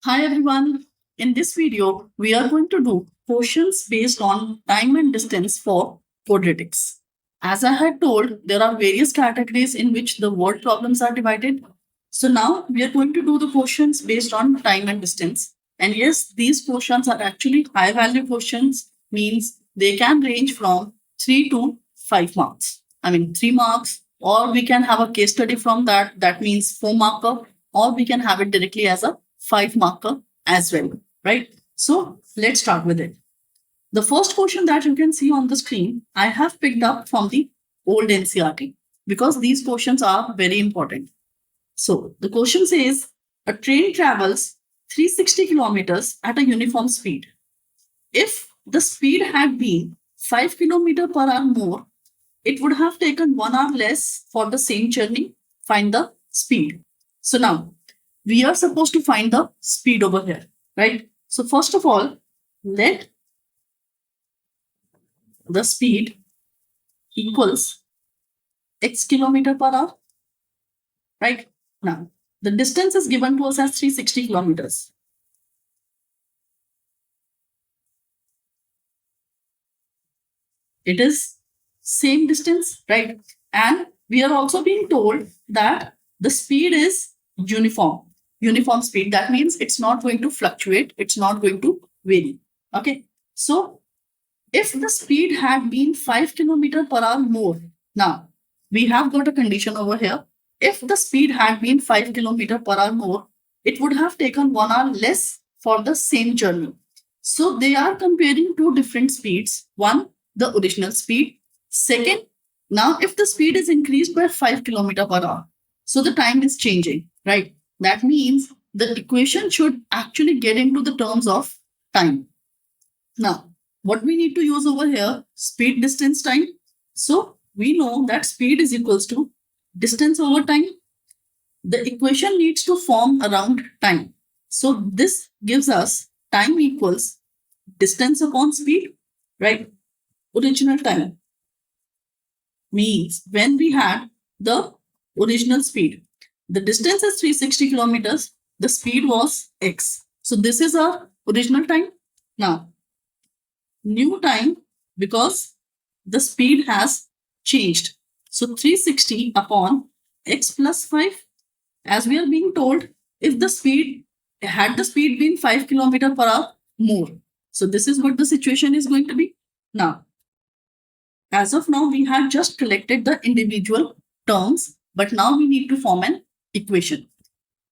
Hi everyone. In this video, we are going to do questions based on time and distance for quadratics. As I had told, there are various categories in which the word problems are divided. So now we are going to do the questions based on time and distance. And yes, these questions are actually high value questions, means they can range from 3 to 5 marks. 3 marks, or we can have a case study from that. That means 4 marker, or we can have it directly as a 5 marker as well, right? So let's start with it. The first question that you can see on the screen, I have picked up from the old NCERT because these questions are very important. So the question says a train travels 360 kilometers at a uniform speed. If the speed had been 5 kilometers per hour more, it would have taken 1 hour less for the same journey. Find the speed. So now we are supposed to find the speed over here, right? So first of all, let the speed equals x kilometer per hour, right? Now, the distance is given to us as 360 kilometers. It is same distance, right? And we are also being told that the speed is uniform. Uniform speed, that means it's not going to fluctuate, it's not going to vary. Okay. So if the speed had been 5 kilometers per hour more, now we have got a condition over here. If the speed had been 5 kilometers per hour more, it would have taken 1 hour less for the same journey. So they are comparing two different speeds. One, the original speed. Second, now if the speed is increased by 5 kilometers per hour, so the time is changing, right? That means the equation should actually get into the terms of time. Now, what we need to use over here, speed, distance, time. So we know that speed is equals to distance over time. The equation needs to form around time. So this gives us time equals distance upon speed, right? Original time means when we had the original speed. The distance is 360 kilometers. The speed was x. So this is our original time. Now, new time, because the speed has changed. So 360 upon x plus 5, as we are being told, if the speed had the speed been 5 kilometers per hour more. So this is what the situation is going to be. Now, as of now, we have just collected the individual terms, but now we need to form an equation.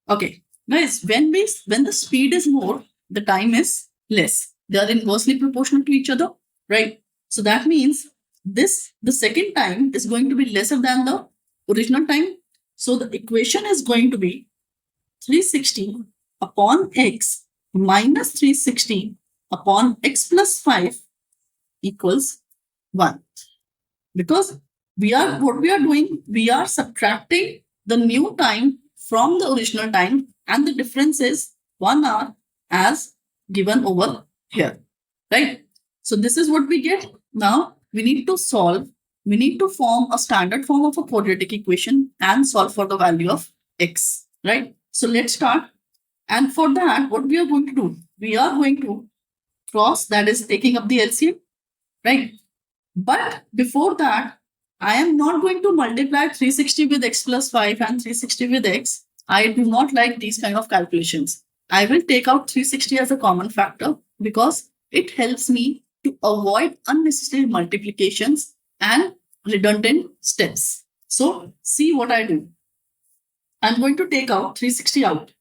Okay, guys, when the speed is more, the time is less. They are inversely proportional to each other, right? So that means the second time is going to be lesser than the original time. So the equation is going to be 360 upon x minus 360 upon x plus 5 equals 1. Because what we are doing, we are subtracting the new time from the original time, and the difference is 1 hour as given over here, right? So this is what we get. Now we need to solve. We need to form a standard form of a quadratic equation and solve for the value of x, right? So let's start. And for that, what we are going to do, we are going to cross, that is taking up the LCM, right? But before that, I am not going to multiply 360 with x plus 5 and 360 with x. I do not like these kind of calculations. I will take out 360 as a common factor because it helps me to avoid unnecessary multiplications and redundant steps. So see what I do. I'm going to take out 360 out.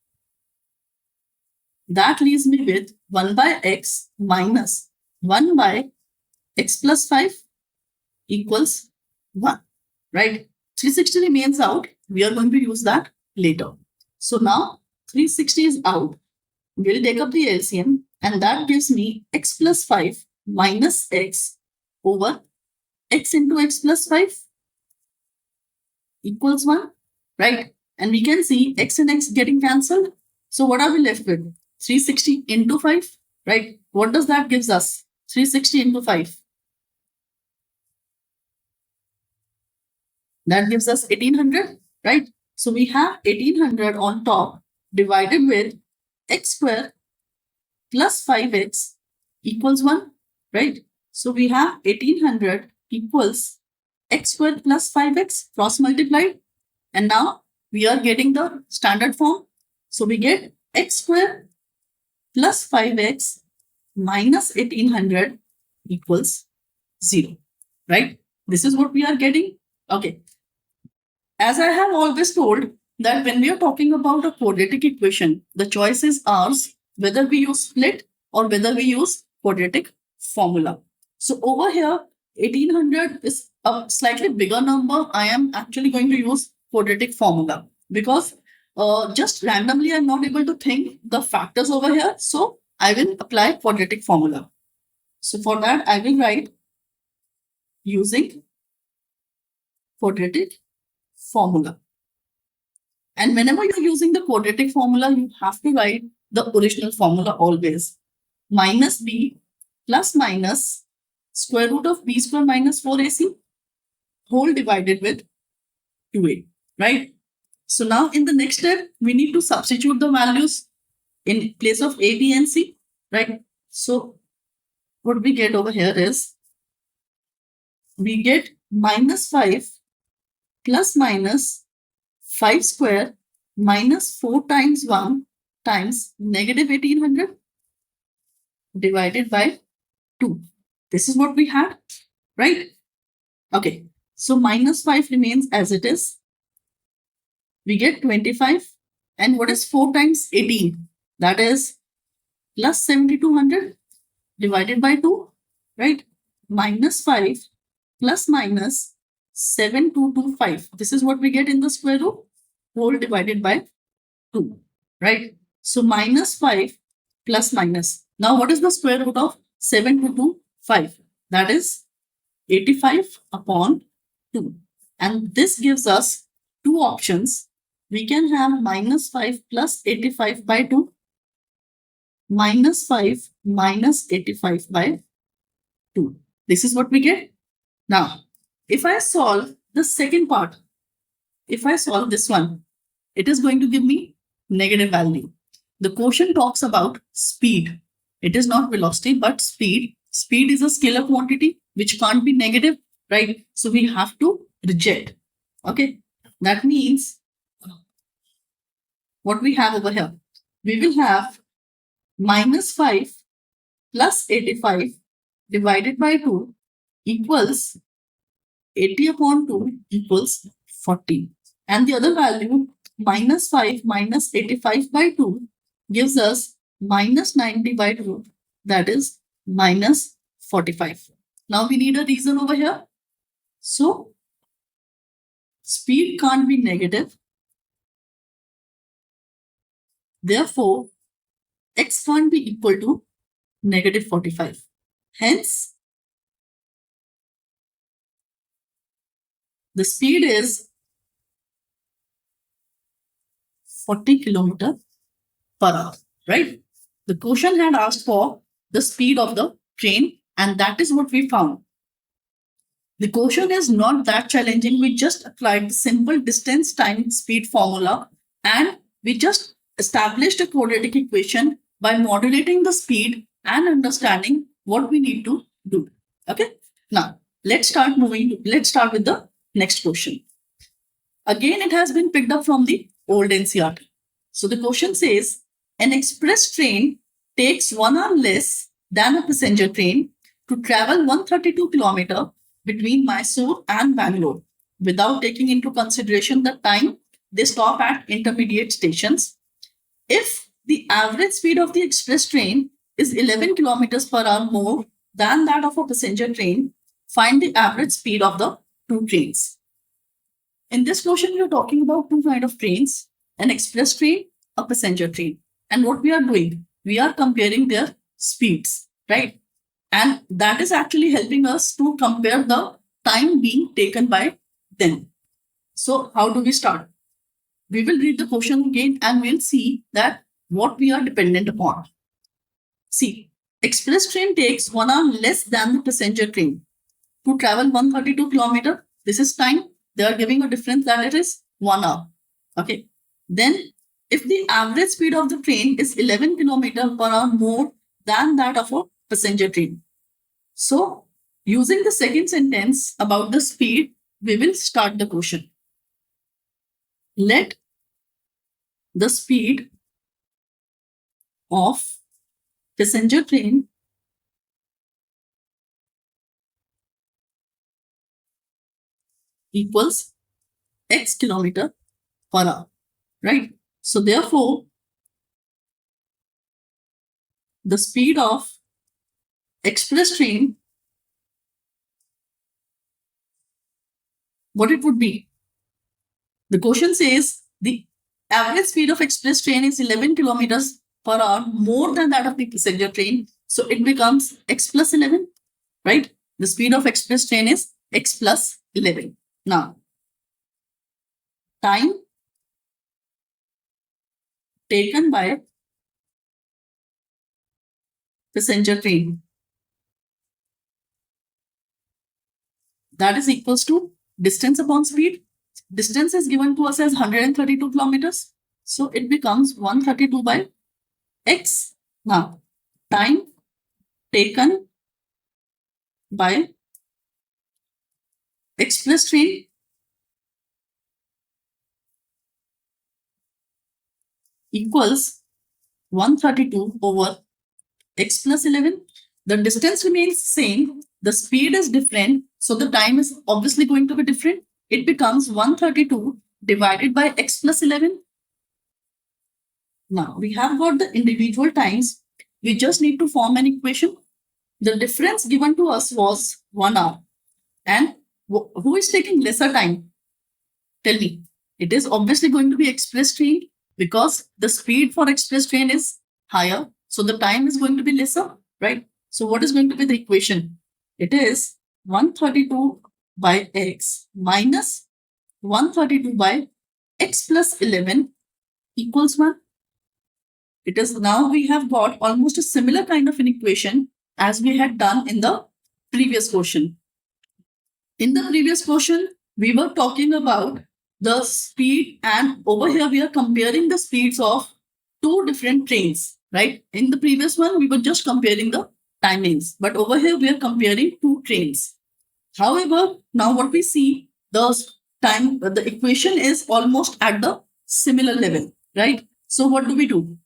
That leaves me with 1 by x minus 1 by x plus 5 equals 1, right? 360 remains out. We are going to use that later. So now 360 is out. We'll take up the LCM, and that gives me x plus 5 minus x over x into x plus 5 equals 1, right? And we can see x and x getting cancelled. So what are we left with? 360 into 5, right? What does that gives us? 360 into 5. That gives us 1800, right? So we have 1800 on top divided with x square plus 5x equals 1, right? So we have 1800 equals x square plus 5x cross multiplied. And now we are getting the standard form. So we get x square plus 5x minus 1800 equals 0, right? This is what we are getting. Okay. As I have always told that when we are talking about a quadratic equation, the choice is ours whether we use split or whether we use quadratic formula. So over here, 1800 is a slightly bigger number. I am actually going to use quadratic formula because just randomly I'm not able to think the factors over here. So I will apply quadratic formula. So for that, I will write using quadratic formula. And whenever you're using the quadratic formula, you have to write the original formula always. Minus b plus minus square root of b square minus 4ac whole divided with 2a, right? So now in the next step, we need to substitute the values in place of a, b, and c, right? So what we get over here is we get minus 5 plus minus 5 square minus 4 times 1 times negative 1800 divided by 2. This is what we had, right? Okay, so minus 5 remains as it is. We get 25. And what is 4 times 18? That is plus 7200 divided by 2, right? Minus 5 plus minus 7225. This is what we get in the square root whole divided by 2, right? So minus 5 plus minus. Now what is the square root of 7225? That is 85 upon 2. And this gives us two options. We can have minus 5 plus 85 by 2, minus 5 minus 85 by 2. This is what we get. Now, if I solve the second part, if I solve this one, it is going to give me negative value. The quotient talks about speed. It is not velocity, but speed. Speed is a scalar quantity which can't be negative, right? So we have to reject. Okay. That means what we have over here, we will have minus 5 plus 85 divided by 2 equals 80 upon 2 equals 40. And the other value, minus 5 minus 85 by 2 gives us minus 90 by 2, that is minus 45. Now we need a reason over here. So speed can't be negative. Therefore, x can't be equal to negative 45. Hence, the speed is 40 kilometer per hour, right? The question had asked for the speed of the train, and that is what we found. The question is not that challenging. We just applied the simple distance times speed formula, and we just established a quadratic equation by modulating the speed and understanding what we need to do. Okay. Now let's start with the next question. Again, it has been picked up from the old NCERT. So the question says, an express train takes 1 hour less than a passenger train to travel 132 kilometers between Mysore and Bangalore without taking into consideration the time they stop at intermediate stations. If the average speed of the express train is 11 kilometers per hour more than that of a passenger train, find the average speed of the two trains. In this question, we are talking about two kinds of trains, an express train, a passenger train. And what we are doing, we are comparing their speeds, right? And that is actually helping us to compare the time being taken by them. So how do we start? We will read the question again and we'll see that what we are dependent upon. See, express train takes 1 hour less than the passenger train to travel 132 kilometers. This is time. They are giving a difference that it is 1 hour. Okay. Then if the average speed of the train is 11 km per hour more than that of a passenger train. So, using the second sentence about the speed, we will start the question. Let the speed of passenger train equals x kilometer per hour, right? So, therefore, the speed of express train, what it would be? The question says the average speed of express train is 11 kilometers per hour more than that of the passenger train. So it becomes x plus 11, right? The speed of express train is x plus 11. Now, time taken by passenger train, that is equals to distance upon speed. Distance is given to us as 132 kilometers. So it becomes 132 by x. Now, time taken by express train equals 132 over x plus 11. The distance remains same. The speed is different. So the time is obviously going to be different. It becomes 132 divided by x plus 11. Now we have got the individual times. We just need to form an equation. The difference given to us was 1 hour. And who is taking lesser time? Tell me. It is obviously going to be express train because the speed for express train is higher. So the time is going to be lesser, right? So what is going to be the equation? It is 132 by x minus 132 by x plus 11 equals 1. It is now we have got almost a similar kind of an equation as we had done in the previous question. In the previous question, we were talking about the speed, and over here we are comparing the speeds of two different trains, right? In the previous one, we were just comparing the timings, but over here we are comparing two trains. However, now what we see, the equation is almost at the similar level, right? So what do we do?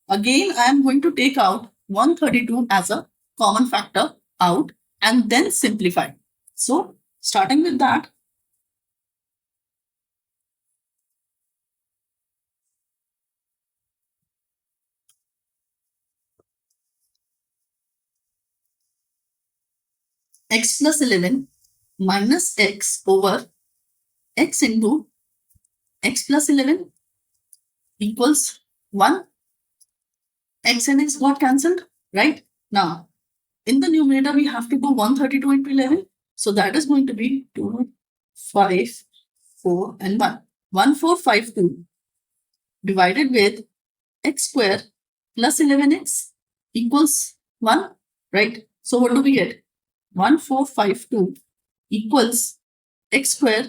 Again, I am going to take out 132 as a common factor out and then simplify. So starting with that, x plus 11 minus x over x into x plus 11 equals 1. X and x got cancelled, right? Now, in the numerator, we have to do 132 into 11. So that is going to be 2, 5, 4, and 1. 1452 divided with x square plus 11x equals 1, right? So what do we get? 1452 equals x square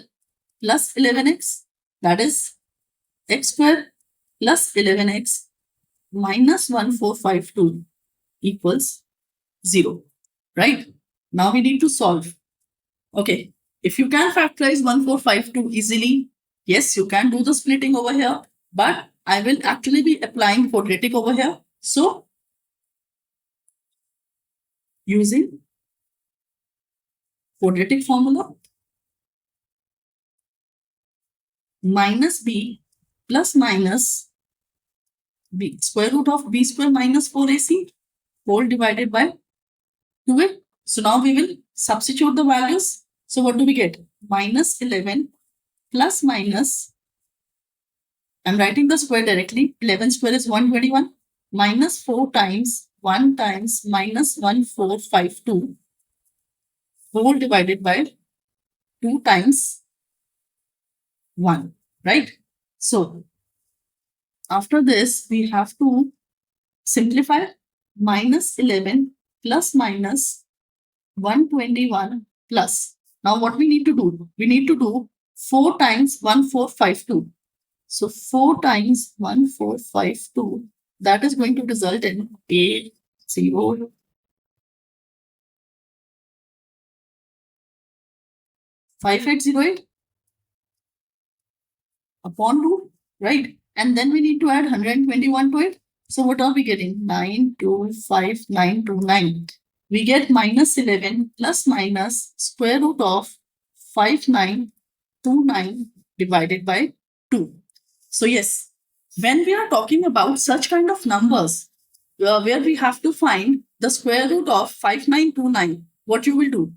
plus 11x, that is x square plus 11x minus 1452 equals 0, right? Now we need to solve. Okay, if you can factorize 1452 easily, yes, you can do the splitting over here, but I will actually be applying quadratic over here. So, using quadratic formula, minus b plus minus b, square root of b square minus 4ac whole divided by 2a. So now we will substitute the values. So what do we get? Minus 11 plus minus, I'm writing the square directly. 11 square is 121 minus 4 times 1 times minus 1452 whole divided by 2 times 1, right? So after this, we have to simplify. Minus 11 plus minus 121 plus. Now what we need to do? We need to do 4 times 1452. So 4 times 1452, that is going to result in 80 5808 upon 2, right? And then we need to add 121 to it. So what are we getting? 925929. We get minus 11 plus minus square root of 5929 divided by 2. So yes, when we are talking about such kind of numbers, where we have to find the square root of 5929, what you will do?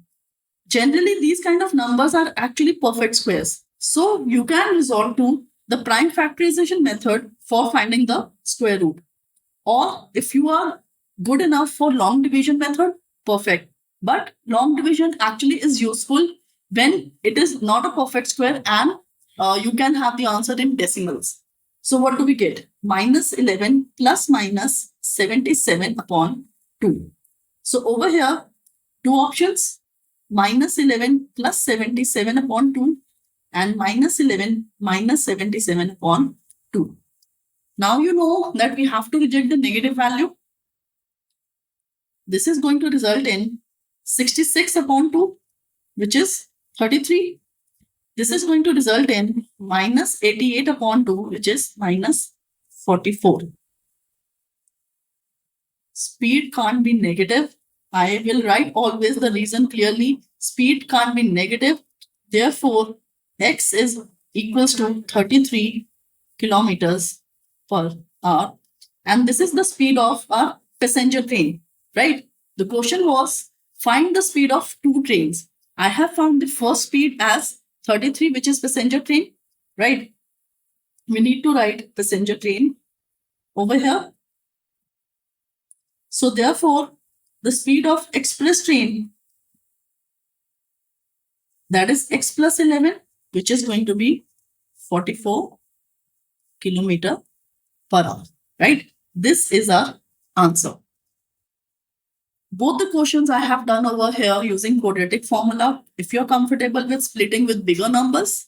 Generally, these kind of numbers are actually perfect squares. So you can resort to the prime factorization method for finding the square root. Or if you are good enough for long division method, perfect. But long division actually is useful when it is not a perfect square and you can have the answer in decimals. So what do we get? Minus 11 plus minus 77 upon 2. So over here, two options, minus 11 plus 77 upon 2 and minus 11 minus 77 upon 2. Now you know that we have to reject the negative value. This is going to result in 66 upon 2, which is 33. This is going to result in minus 88 upon 2, which is minus 44. Speed can't be negative. I will write always the reason clearly. Speed can't be negative. Therefore, x is equals to 33 kilometers per hour. And this is the speed of a passenger train, right? The question was find the speed of two trains. I have found the first speed as 33, which is passenger train, right? We need to write passenger train over here. So therefore, the speed of express train, that is x plus 11, which is going to be 44 kilometer per hour, right? This is our answer. Both the questions I have done over here using quadratic formula. If you're comfortable with splitting with bigger numbers,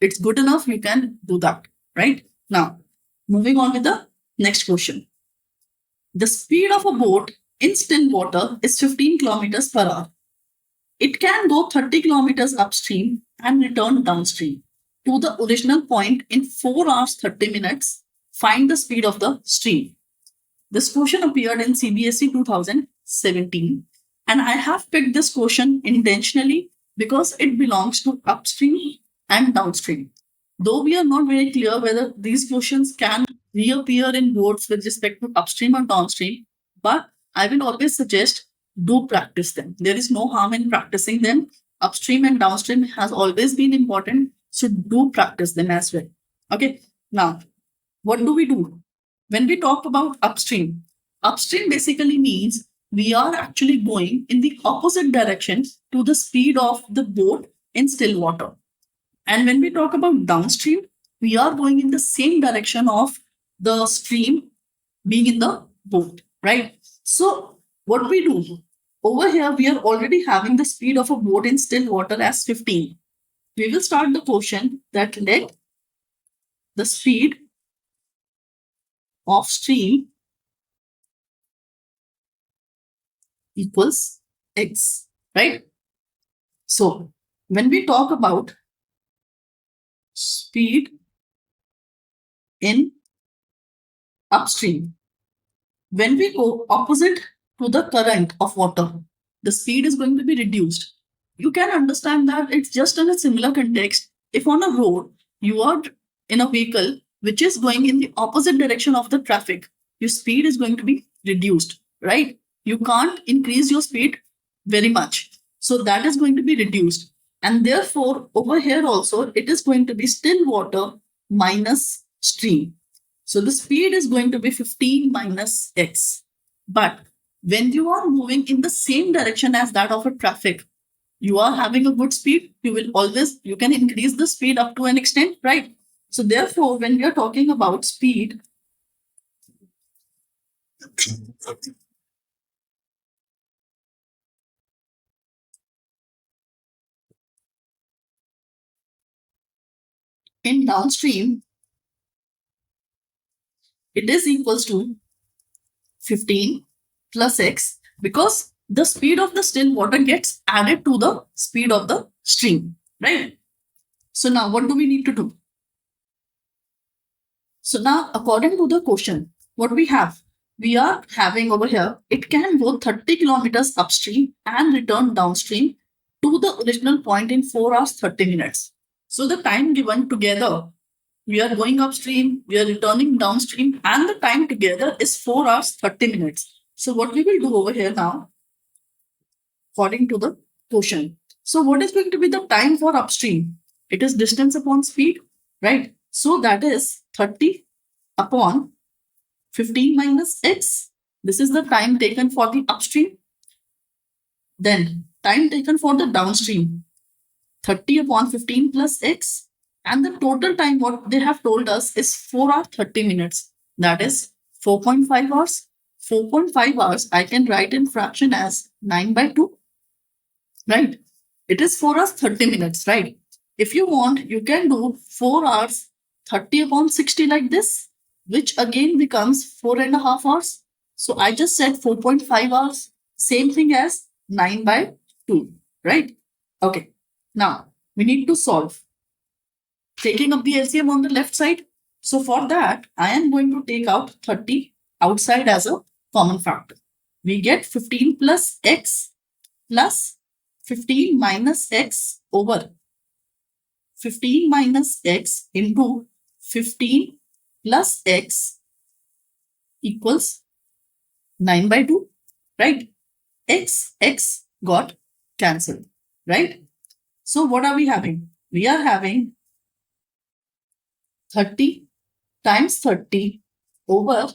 it's good enough. You can do that, right? Now, moving on with the next question. The speed of a boat in still water is 15 kilometers per hour. It can go 30 kilometers upstream and return downstream to the original point in 4 hours 30 minutes. Find the speed of the stream. This question appeared in CBSE 2017, and I have picked this question intentionally because it belongs to upstream and downstream. Though we are not very clear whether these questions can reappear in boards with respect to upstream or downstream, but I will always suggest do practice them. There is no harm in practicing them. Upstream and downstream has always been important, so do practice them as well. Okay, now what do we do? When we talk about upstream, upstream basically means we are actually going in the opposite direction to the speed of the boat in still water. And when we talk about downstream, we are going in the same direction of the stream being in the boat, right? So what we do over here, we are already having the speed of a boat in still water as 15. We will start the question that let the speed of stream equals x, right? So when we talk about speed in upstream, when we go opposite to the current of water, the speed is going to be reduced. You can understand that it's just in a similar context. If on a road, you are in a vehicle which is going in the opposite direction of the traffic, your speed is going to be reduced, right? You can't increase your speed very much. So that is going to be reduced. And therefore, over here also, it is going to be still water minus stream. So the speed is going to be 15 minus x. But when you are moving in the same direction as that of a traffic, you are having a good speed, you can increase the speed up to an extent, right? So therefore, when we are talking about speed, in downstream, it is equals to 15 plus x, because the speed of the still water gets added to the speed of the stream, right? So now what do we need to do? So now according to the question, what we have? We are having over here, it can go 30 kilometers upstream and return downstream to the original point in 4 hours 30 minutes. So the time given together, we are going upstream, we are returning downstream, and the time together is 4 hours 30 minutes. So what we will do over here now, according to the question. So what is going to be the time for upstream? It is distance upon speed, right? So that is 30 upon 15 minus x. This is the time taken for the upstream. Then time taken for the downstream, 30 upon 15 plus x. And the total time what they have told us is 4 hours 30 minutes. That is 4.5 hours. 4.5 hours I can write in fraction as 9 by 2. Right? It is 4 hours 30 minutes, right? If you want, you can do 4 hours 30 upon 60 like this, which again becomes 4.5 hours. So I just said 4.5 hours, same thing as 9 by 2, right? Okay. Now we need to solve. Taking up the LCM on the left side. So for that, I am going to take out 30 outside as a common factor. We get 15 plus x plus 15 minus x over 15 minus x into 15 plus x equals 9 by 2, right? X got cancelled, right? So what are we having? We are having 30 times 30 over,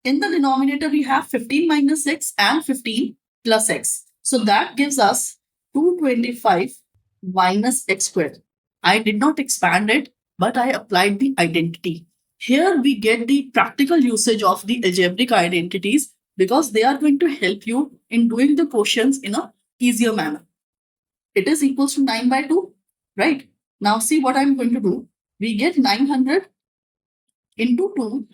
in the denominator we have 15 minus x and 15 plus x. So that gives us 225 minus x squared. I did not expand it, but I applied the identity. Here we get the practical usage of the algebraic identities because they are going to help you in doing the questions in a easier manner. It is equals to 9 by 2, right? Now see what I'm going to do. We get 900 into 2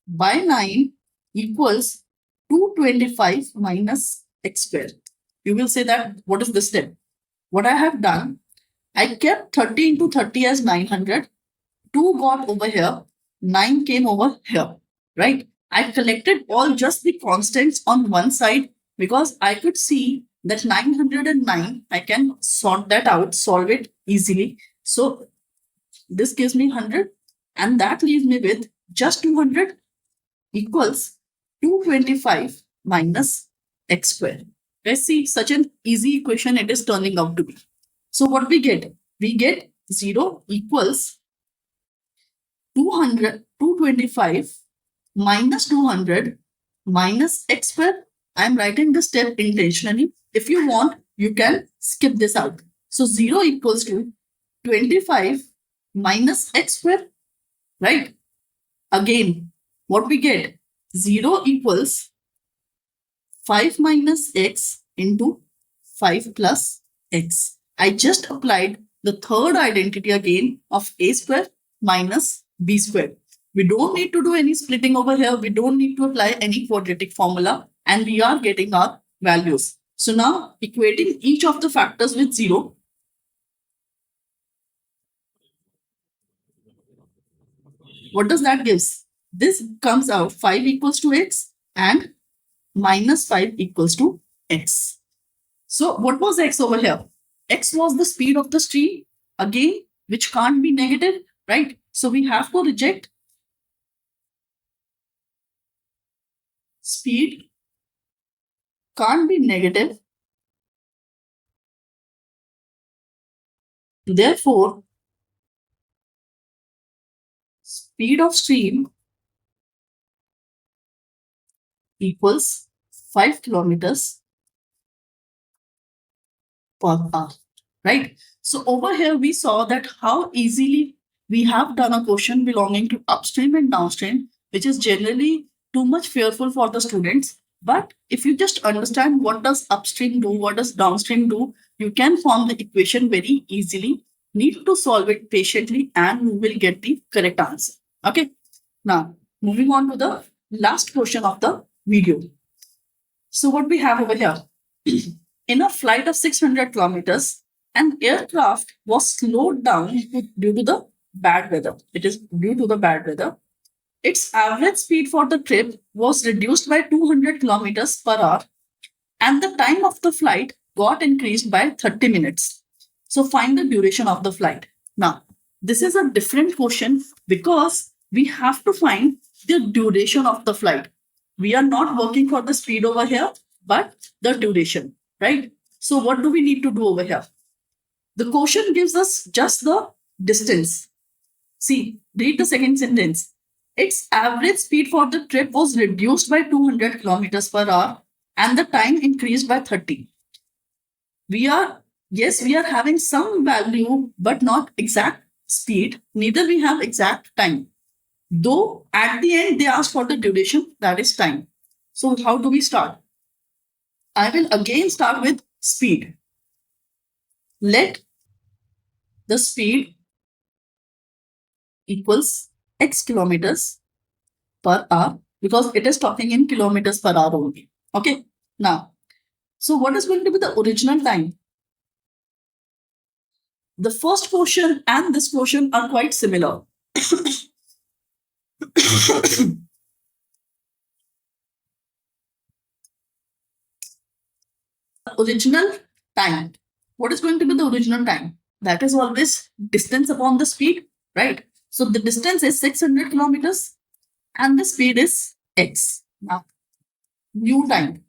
by 9 equals 225 minus x squared. You will say that, what is this step? What I have done, I kept 30 into 30 as 900. 2 got over here, 9 came over here, right? I collected all just the constants on one side because I could see that 909, I can sort that out, solve it easily. So this gives me 100 and that leaves me with just 200 equals 225 minus x squared. Let's see, such an easy equation it is turning out to be. So what we get? We get 0 equals 225 minus 200 minus x squared. I am writing this step intentionally. If you want, you can skip this out. So 0 equals to 25 minus x squared, right? Again, what we get? 0 equals 5 minus x into 5 plus x. I just applied the third identity again of a square minus b square. We don't need to do any splitting over here. We don't need to apply any quadratic formula and we are getting our values. So now equating each of the factors with 0. What does that give? This comes out 5 equals to x and minus 5 equals to x. So what was x over here? X was the speed of the stream, again, which can't be negative, right? So we have to reject speed can't be negative. Therefore, speed of stream equals 5 kilometers per hour, right? So over here, we saw that how easily we have done a question belonging to upstream and downstream, which is generally too much fearful for the students. But if you just understand what does upstream do, what does downstream do, you can form the equation very easily. Need to solve it patiently and you will get the correct answer. Okay. Now, moving on to the last question of the video. So what we have over here, in a flight of 600 kilometers, an aircraft was slowed down due to the bad weather. It is due to the bad weather. Its average speed for the trip was reduced by 200 kilometers per hour, and the time of the flight got increased by 30 minutes. So find the duration of the flight. Now, this is a different question because we have to find the duration of the flight. We are not working for the speed over here, but the duration, right? So what do we need to do over here? The question gives us just the distance. See, read the second sentence. Its average speed for the trip was reduced by 200 kilometers per hour and the time increased by 30. We are having some value, but not exact speed. Neither we have exact time. Though at the end they ask for the duration, that is time. So how do we start? I will again start with speed. Let the speed equals x kilometers per hour because it is talking in kilometers per hour only. Okay. Now, so what is going to be the original time? The first question and this question are quite similar. Original time. What is going to be the original time? That is always distance upon the speed, right? So the distance is 600 kilometers and the speed is x. Now, new time.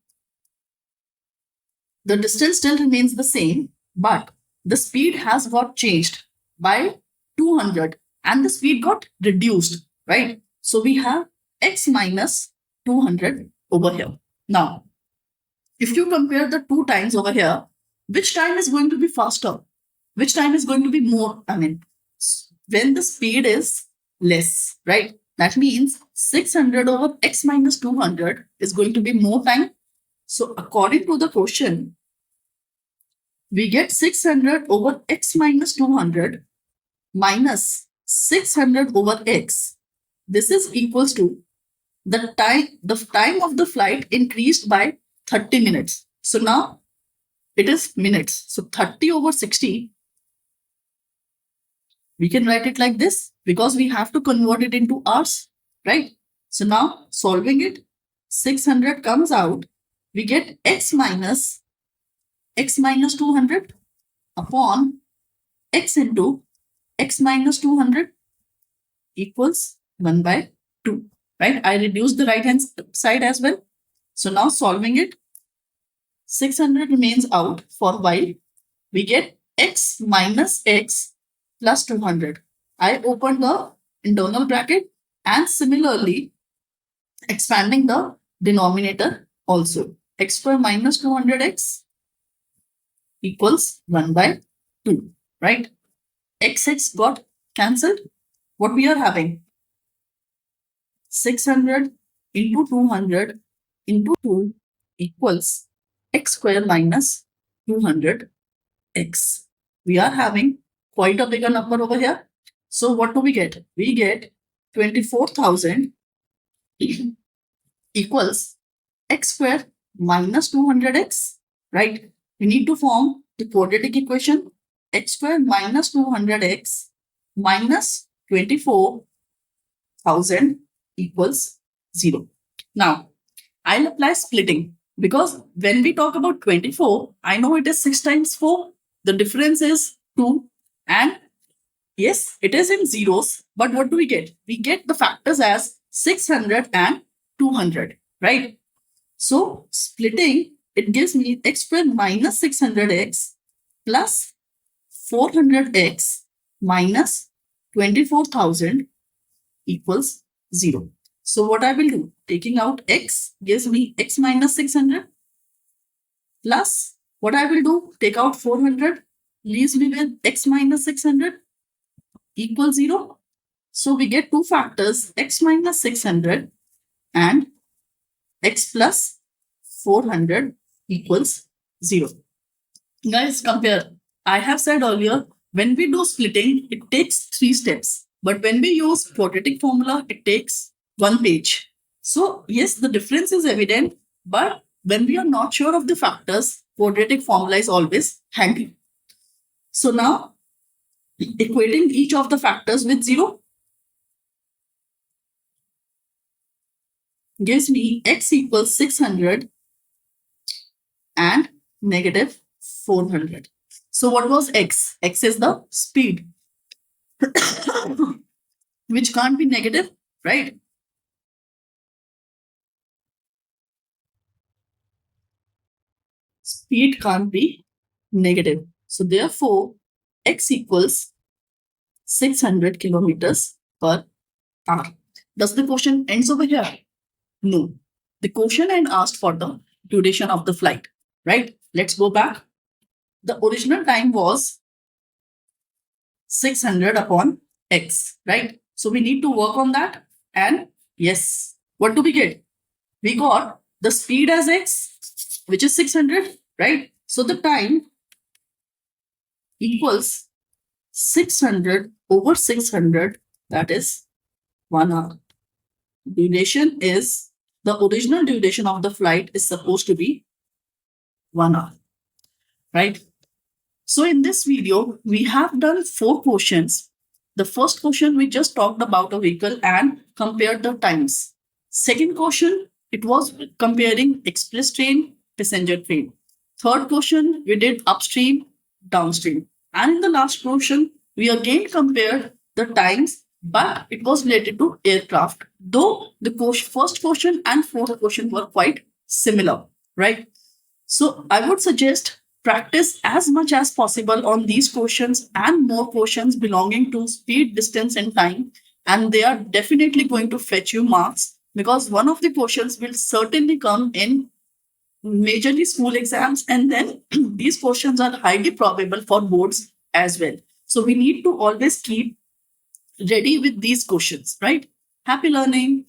The distance still remains the same, but the speed has got changed by 200 and the speed got reduced, right? So we have x minus 200 over here. Now, if you compare the two times over here, which time is going to be faster? Which time is going to be more? I mean, when the speed is less, right? That means 600 over x minus 200 is going to be more time. So according to the question, we get 600 over x minus 200 minus 600 over x. This is equals to the time of the flight increased by 30 minutes. So now it is minutes. So 30 over 60, we can write it like this because we have to convert it into hours, right? So now solving it, 600 comes out, we get x minus 200 upon x into x minus 200 equals 1 by 2, right? I reduced the right hand side as well. So now solving it, 600 remains out for while we get x minus x plus 200. I opened the internal bracket and similarly expanding the denominator also. X square minus 200x equals 1 by 2, right? X got cancelled. What we are having? 600 into 200 into 2 equals x square minus 200x. We are having quite a bigger number over here. So what do we get? We get 24,000 equals x square minus 200x, right? We need to form the quadratic equation. X square minus 200x minus 24,000 equals 0. Now, I'll apply splitting because when we talk about 24, I know it is 6 times 4. The difference is 2. And yes, it is in zeros. But what do we get? We get the factors as 600 and 200, right? So splitting, it gives me x square minus 600x plus 400x minus 24,000 equals 0. So what I will do, taking out x gives me x minus 600 plus what I will do, take out 400, leaves me with x minus 600 equals 0. So we get two factors, x minus 600 and x plus 400 equals 0. Guys, compare. I have said earlier, when we do splitting, it takes 3 steps. But when we use quadratic formula, it takes one page. So yes, the difference is evident, but when we are not sure of the factors, quadratic formula is always handy. So now, equating each of the factors with 0 gives me x equals 600 and negative 400. So what was x? X is the speed, which can't be negative, right? Speed can't be negative. So therefore, x equals 600 kilometers per hour. Does the question ends over here? No. The question and asked for the duration of the flight, right? Let's go back. The original time was 600 upon x, right? So we need to work on that. And yes, what do we get? We got the speed as x, which is 600, right? So the time equals 600 over 600, that is 1 hour. Duration is, the original duration of the flight is supposed to be 1 hour, right? So in this video, we have done 4 questions. The first question, we just talked about a vehicle and compared the times. Second question, it was comparing express train, passenger train. Third question, we did upstream, downstream. And in the last question, we again compared the times, but it was related to aircraft. Though the first question and fourth question were quite similar, right? So I would suggest practice as much as possible on these questions and more questions belonging to speed, distance, and time. And they are definitely going to fetch you marks, because one of the questions will certainly come in majorly school exams. And then these questions are highly probable for boards as well. So we need to always keep ready with these questions, right? Happy learning.